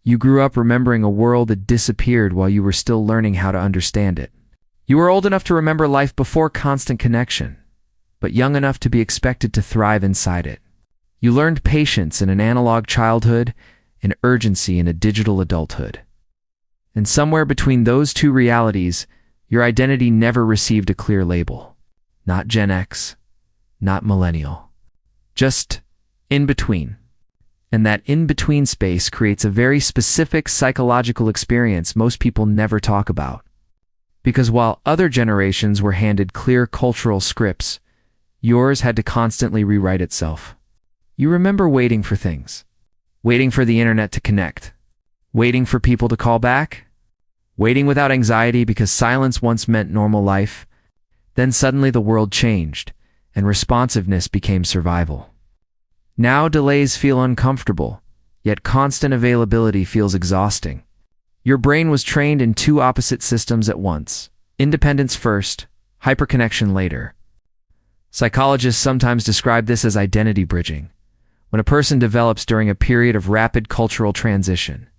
You grew up remembering a world that disappeared while you were still learning how to understand it. You were old enough to remember life before constant connection, but young enough to be expected to thrive inside it. You learned patience in an analog childhood and urgency in a digital adulthood. And somewhere between those two realities, your identity never received a clear label. Not Gen X, not Millennial. Just in between. And that in-between space creates a very specific psychological experience most people never talk about. Because while other generations were handed clear cultural scripts, yours had to constantly rewrite itself. You remember waiting for things. Waiting for the internet to connect. Waiting for people to call back. Waiting without anxiety because silence once meant normal life. Then suddenly the world changed, and responsiveness became survival. Now delays feel uncomfortable, yet constant availability feels exhausting. Your brain was trained in two opposite systems at once: independence first, hyperconnection later. Psychologists sometimes describe this as identity bridging, when a person develops during a period of rapid cultural transition,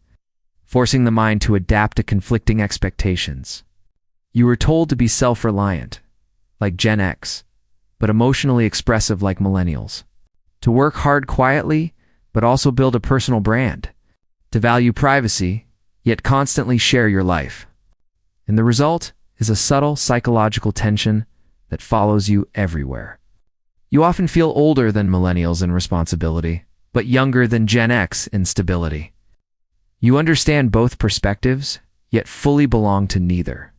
forcing the mind to adapt to conflicting expectations. You were told to be self-reliant, like Gen X, but emotionally expressive like Millennials. To work hard quietly, but also build a personal brand. To value privacy, yet constantly share your life. And the result is a subtle psychological tension that follows you everywhere. You often feel older than Millennials in responsibility, but younger than Gen X in stability. You understand both perspectives, yet fully belong to neither.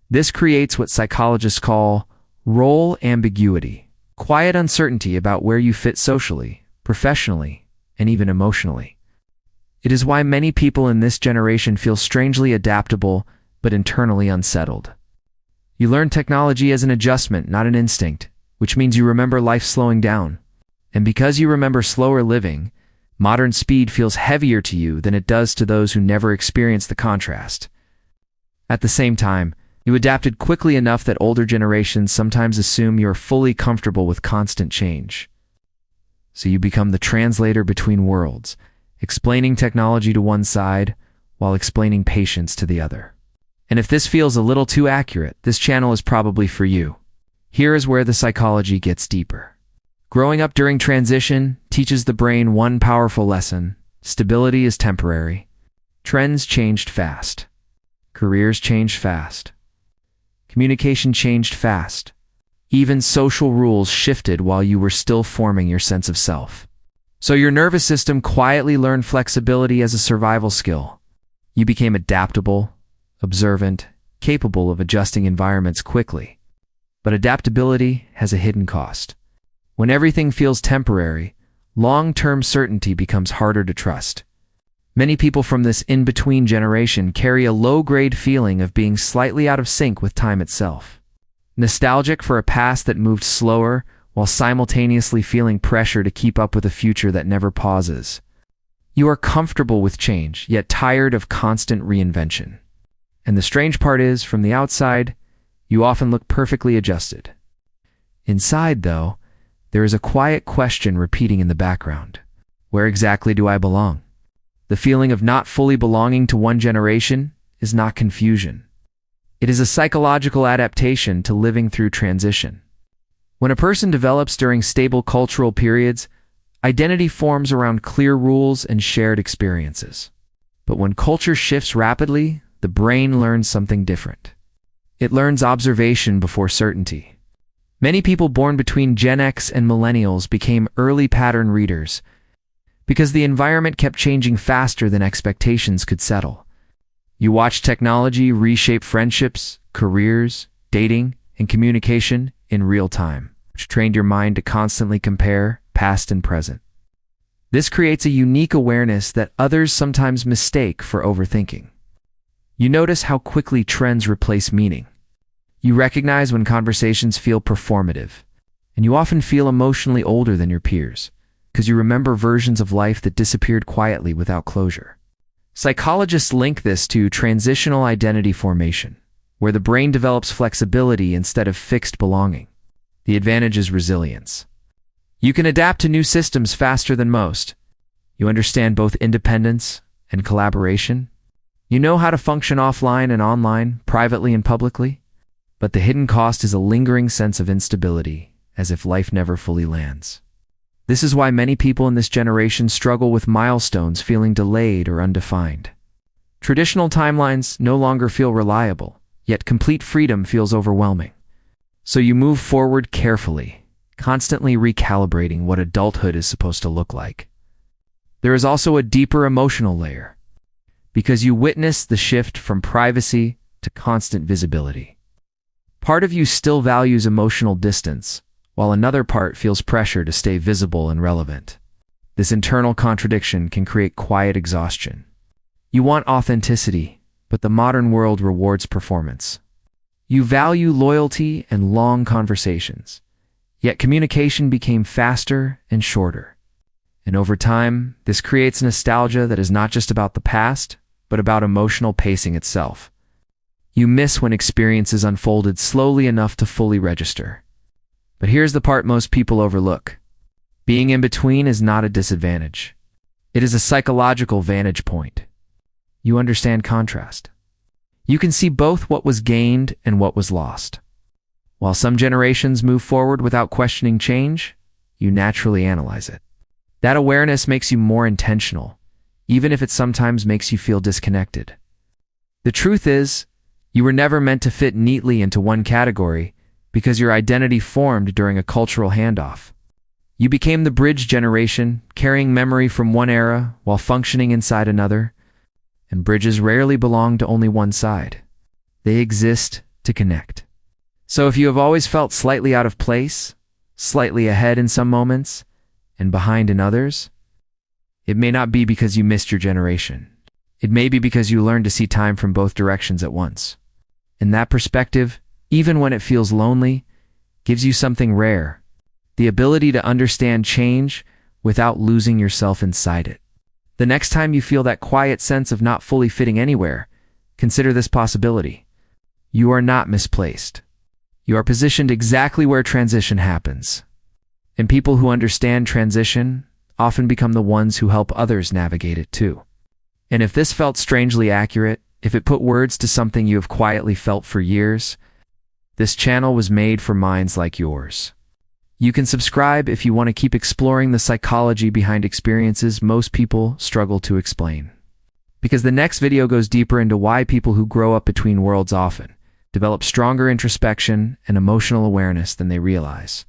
This creates what psychologists call role ambiguity. Quiet uncertainty about where you fit socially, professionally, and even emotionally. It is why many people in this generation feel strangely adaptable, but internally unsettled. You learn technology as an adjustment, not an instinct, which means you remember life slowing down. And because you remember slower living, modern speed feels heavier to you than it does to those who never experienced the contrast. At the same time, you adapted quickly enough that older generations sometimes assume you're fully comfortable with constant change. So you become the translator between worlds, explaining technology to one side while explaining patience to the other. And if this feels a little too accurate, this channel is probably for you. Here is where the psychology gets deeper. Growing up during transition teaches the brain one powerful lesson: stability is temporary. Trends changed fast. Careers changed fast. Communication changed fast. Even social rules shifted while you were still forming your sense of self. So your nervous system quietly learned flexibility as a survival skill. You became adaptable, observant, capable of adjusting environments quickly. But adaptability has a hidden cost. When everything feels temporary, long-term certainty becomes harder to trust. Many people from this in-between generation carry a low-grade feeling of being slightly out of sync with time itself. Nostalgic for a past that moved slower while simultaneously feeling pressure to keep up with a future that never pauses. You are comfortable with change, yet tired of constant reinvention. And the strange part is, from the outside, you often look perfectly adjusted. Inside, though, there is a quiet question repeating in the background. Where exactly do I belong? The feeling of not fully belonging to one generation is not confusion. It is a psychological adaptation to living through transition. When a person develops during stable cultural periods, identity forms around clear rules and shared experiences. But when culture shifts rapidly, the brain learns something different. It learns observation before certainty. Many people born between Gen X and Millennials became early pattern readers, because the environment kept changing faster than expectations could settle. You watched technology reshape friendships, careers, dating, and communication in real time, which trained your mind to constantly compare past and present. This creates a unique awareness that others sometimes mistake for overthinking. You notice how quickly trends replace meaning. You recognize when conversations feel performative, and you often feel emotionally older than your peers, because you remember versions of life that disappeared quietly without closure. Psychologists link this to transitional identity formation, where the brain develops flexibility instead of fixed belonging. The advantage is resilience. You can adapt to new systems faster than most. You understand both independence, and collaboration. You know how to function offline and online, privately and publicly. But the hidden cost is a lingering sense of instability, as if life never fully lands. This is why many people in this generation struggle with milestones feeling delayed or undefined. Traditional timelines no longer feel reliable, yet complete freedom feels overwhelming. So you move forward carefully, constantly recalibrating what adulthood is supposed to look like. There is also a deeper emotional layer, because you witness the shift from privacy to constant visibility. Part of you still values emotional distance, while another part feels pressure to stay visible and relevant. This internal contradiction can create quiet exhaustion. You want authenticity, but the modern world rewards performance. You value loyalty and long conversations, yet communication became faster and shorter. And over time, this creates nostalgia that is not just about the past, but about emotional pacing itself. You miss when experiences unfolded slowly enough to fully register. But here's the part most people overlook. Being in between is not a disadvantage. It is a psychological vantage point. You understand contrast. You can see both what was gained and what was lost. While some generations move forward without questioning change, you naturally analyze it. That awareness makes you more intentional, even if it sometimes makes you feel disconnected. The truth is, you were never meant to fit neatly into one category because your identity formed during a cultural handoff. You became the bridge generation, carrying memory from one era while functioning inside another. And bridges rarely belong to only one side. They exist to connect. So if you have always felt slightly out of place, slightly ahead in some moments, and behind in others, it may not be because you missed your generation. It may be because you learned to see time from both directions at once. And that perspective, even when it feels lonely, gives you something rare: the ability to understand change without losing yourself inside it. The next time you feel that quiet sense of not fully fitting anywhere, consider this possibility. You are not misplaced. You are positioned exactly where transition happens. And people who understand transition often become the ones who help others navigate it too. And if this felt strangely accurate, if it put words to something you have quietly felt for years, this channel was made for minds like yours. You can subscribe if you want to keep exploring the psychology behind experiences most people struggle to explain. Because the next video goes deeper into why people who grow up between worlds often develop stronger introspection and emotional awareness than they realize.